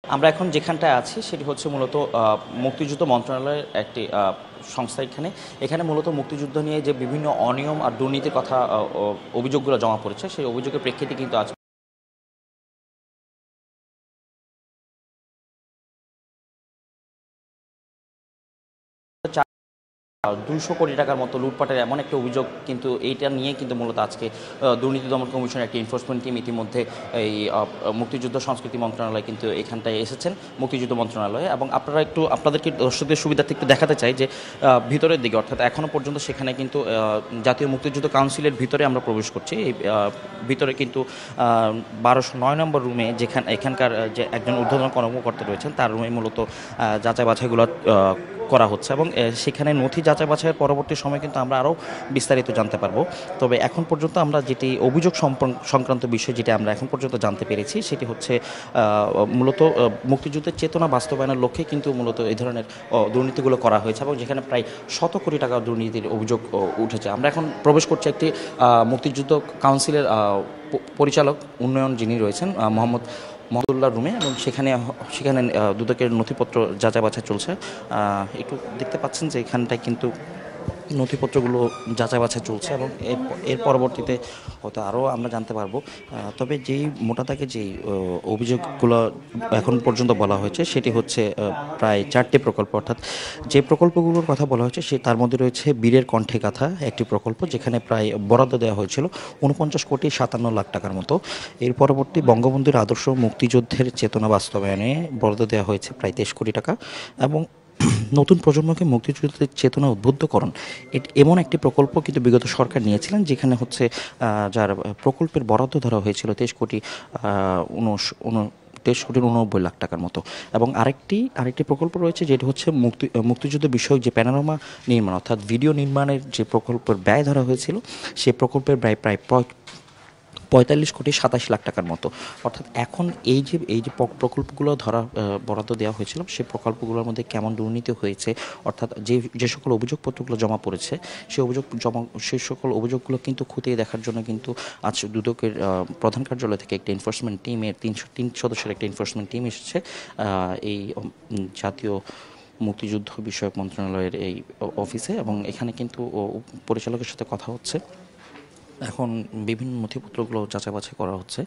আমরা এখন যেখানটায় আছি সেটি হচ্ছে মূলত মুক্তিযুদ্ধ মন্ত্রণালয়ের একটি সংস্থা। এখানে মূলত মুক্তিযুদ্ধ নিয়ে যে বিভিন্ন অনিয়ম আর দুর্নীতির কথা অভিযোগগুলো জমা পড়েছে, সেই অভিযোগের প্রেক্ষিতে কিন্তু আজ 200 কোটি টাকার মতো লুটপাটের এমন একটা অভিযোগ, কিন্তু এইটা নিয়ে কিন্তু মূলত আজকে দুর্নীতি দমন কমিশনের একটি এনফোর্সমেন্ট টিম ইতিমধ্যে এই মুক্তিযুদ্ধ সংস্কৃতি মন্ত্রণালয় কিন্তু এখানটায় এসেছেন, মুক্তিযুদ্ধ মন্ত্রণালয়ে। এবং আপনারা একটু আপনাদেরকে দর্শকদের সুবিধার্থে একটু দেখাতে চাই যে ভিতরের দিকে, অর্থাৎ এখনও পর্যন্ত সেখানে কিন্তু জাতীয় মুক্তিযুদ্ধ কাউন্সিলের ভিতরে আমরা প্রবেশ করছি। এই ভিতরে কিন্তু 1209 নম্বর রুমে এখানকার যে একজন ঊর্ধ্বতন কর্মকর্তা রয়েছেন তার রুমে মূলত যাচাই বাছাইগুলো করা হচ্ছে, এবং সেখানে নথি যাচাই বাছাইয়ের পরবর্তী সময় কিন্তু আমরা আরও বিস্তারিত জানতে পারবো। তবে এখন পর্যন্ত আমরা যেটি অভিযোগ সংক্রান্ত বিষয় যেটা আমরা এখন পর্যন্ত জানতে পেরেছি সেটি হচ্ছে মূলত মুক্তিযুদ্ধের চেতনা বাস্তবায়নের লক্ষ্যে কিন্তু মূলত এই ধরনের দুর্নীতিগুলো করা হয়েছে, এবং যেখানে প্রায় 100 কোটি টাকা দুর্নীতির অভিযোগ উঠেছে। আমরা এখন প্রবেশ করছি একটি মুক্তিযুদ্ধ কাউন্সিলের পরিচালক উন্নয়ন যিনি রয়েছেন মোহাম্মদ মহদুল্লাহ রুমে, এবং সেখানে দুদকের নথিপত্র যাচাই বাছাই চলছে। একটু দেখতে পাচ্ছেন যে এখানটায় কিন্তু নথিপত্রগুলো যাচাই বাছাই চলছে, এবং এর পরবর্তীতে হয়তো আরও আমরা জানতে পারবো। তবে যেই মোটা দাগে যেই অভিযোগগুলো এখন পর্যন্ত বলা হয়েছে সেটি হচ্ছে প্রায় 4টি প্রকল্প, অর্থাৎ যে প্রকল্পগুলোর কথা বলা হয়েছে তার মধ্যে রয়েছে বীরের কণ্ঠে গাথা একটি প্রকল্প, যেখানে প্রায় বরাদ্দ দেওয়া হয়েছিল 49,57,00,000 টাকার মতো। এর পরবর্তী বঙ্গবন্ধুর আদর্শ মুক্তিযুদ্ধের চেতনা বাস্তবায়নে বরাদ্দ দেওয়া হয়েছে প্রায় 23 কোটি টাকা, এবং নতুন প্রজন্মকে মুক্তিযুদ্ধের চেতনা উদ্বুদ্ধকরণ এমন একটি প্রকল্প কিন্তু বিগত সরকার নিয়েছিলেন, যেখানে হচ্ছে যার প্রকল্পের বরাদ্দ ধরা হয়েছিল 23,89,00,000 টাকার মতো। এবং আরেকটি প্রকল্প রয়েছে যেটি হচ্ছে মুক্তিযুদ্ধ বিষয়ক যে প্যানোরামা নির্মাণ, অর্থাৎ ভিডিও নির্মাণের যে প্রকল্পের ব্যয় ধরা হয়েছিল সেই প্রকল্পের ব্যয় প্রায় 45,27,00,000 টাকার মতো। অর্থাৎ এখন এই যে প্রকল্পগুলো বরাদ্দ দেওয়া হয়েছিল সেই প্রকল্পগুলোর মধ্যে কেমন দুর্নীতি হয়েছে, অর্থাৎ যে সকল অভিযোগপত্রগুলো জমা পড়েছে সেই সকল অভিযোগগুলো কিন্তু খতিয়ে দেখার জন্য কিন্তু আজ দুদকের প্রধান কার্যালয় থেকে একটি এনফোর্সমেন্ট টিমের 3 সদস্যের একটা এনফোর্সমেন্ট টিম এসেছে এই জাতীয় মুক্তিযুদ্ধ বিষয়ক মন্ত্রণালয়ের এই অফিসে, এবং এখানে কিন্তু পরিচালকের সাথে কথা হচ্ছে। এখন বিভিন্ন নথিপত্রগুলো যাচাই বাছাই করা হচ্ছে,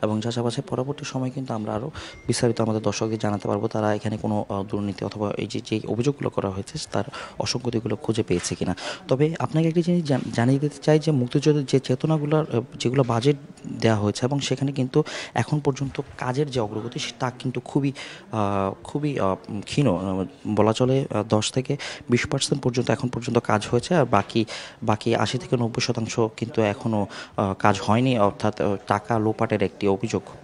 এবং যাচাই বাছাই পরবর্তী সময় কিন্তু আমরা আরও বিস্তারিত আমাদের দর্শকদের জানাতে পারবো তারা এখানে কোনো দুর্নীতি অথবা এই যে অভিযোগগুলো করা হয়েছে তার অসঙ্গতিগুলো খুঁজে পেয়েছে কিনা। তবে আপনাকে একটি জিনিস জানিয়ে দিতে চাই যে মুক্তিযুদ্ধের যে চেতনাগুলোর যেগুলো বাজেট দেওয়া হয়েছে, এবং সেখানে কিন্তু এখন পর্যন্ত কাজের যে অগ্রগতি তা কিন্তু খুবই ক্ষীণ বলা চলে। 10 থেকে 20% পর্যন্ত এখন পর্যন্ত কাজ হয়েছে, আর বাকি 80 থেকে 90% কিন্তু এখনও কাজ হয়নি, অর্থাৎ টাকা লোপাটের একটি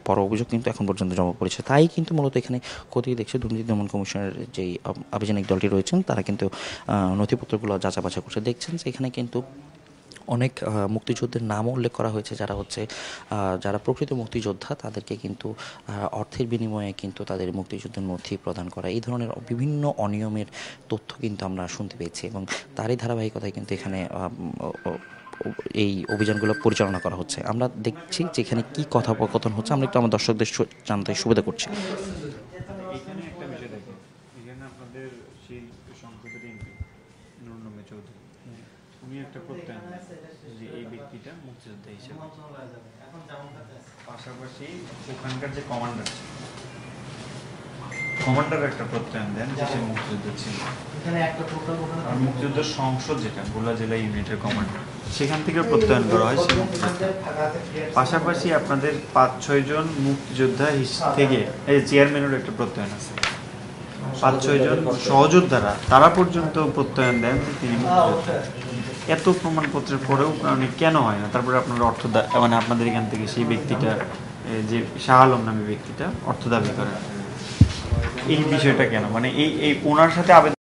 বড় অভিযোগ কিন্তু এখন পর্যন্ত জমা পড়েছে। তাই কিন্তু মূলত এখানে খতিয়ে দেখছে দুর্নীতি দমন কমিশনের যেই আভিযানিক দলটি রয়েছেন, তারা কিন্তু নথিপত্রগুলো যাচাই বাছাই করছে। দেখছেন যে এখানে কিন্তু অনেক মুক্তিযুদ্ধের নামও উল্লেখ করা হয়েছে, যারা প্রকৃত মুক্তিযোদ্ধা তাদেরকে কিন্তু অর্থের বিনিময়ে কিন্তু তাদের মুক্তিযুদ্ধের নথি প্রদান করা, এই ধরনের বিভিন্ন অনিয়মের তথ্য কিন্তু আমরা শুনতে পেয়েছি, এবং তারই ধারাবাহিকতায় কিন্তু এখানে এই অভিযানগুলো পরিচালনা করা হচ্ছে। আমরা দেখছি যে এখানে কী কথোপকথন হচ্ছে, আমরা একটু আমার দর্শকদের জানতে সুবিধা করছি। এখানে একটা বিষয় দেখেন, এখানে আপনাদের সেই সংসদের এমপি নুরুন্নবী চৌধুরী উনি একটা প্রত্যয়ন যে এই ব্যক্তিটা মুক্তিযোদ্ধা হিসেবে, পাশাপাশি ওখানকার যে কমান্ডার একটা প্রত্যয়ন দেন যে সে মুক্তিযুদ্ধ ছিল, আর মুক্তিযুদ্ধ সংসদ যেটা ভোলা জেলা ইউনিটের কমান্ডার সেখান থেকে প্রত্যয়ন করা হয় সে মুক্তিযোদ্ধা। পাশাপাশি আপনাদের 5-6 জন মুক্তিযোদ্ধা থেকে এই চেয়ারম্যানের একটা প্রত্যয়ন আছে, 5-6 জন সহযোদ্ধারা তারা পর্যন্ত প্রত্যয়ন দেন তিনি মুক্তিযোদ্ধা। এত প্রমাণপত্রের পরেও কেন হয় না? তারপরে আপনারা মানে আপনাদের এখান থেকে সেই ব্যক্তিটা যে শাহ আলম নামে ব্যক্তিটা অর্থ দাবি করেন, এই বিষয়টা কেন? মানে এই ওনার সাথে আবেদন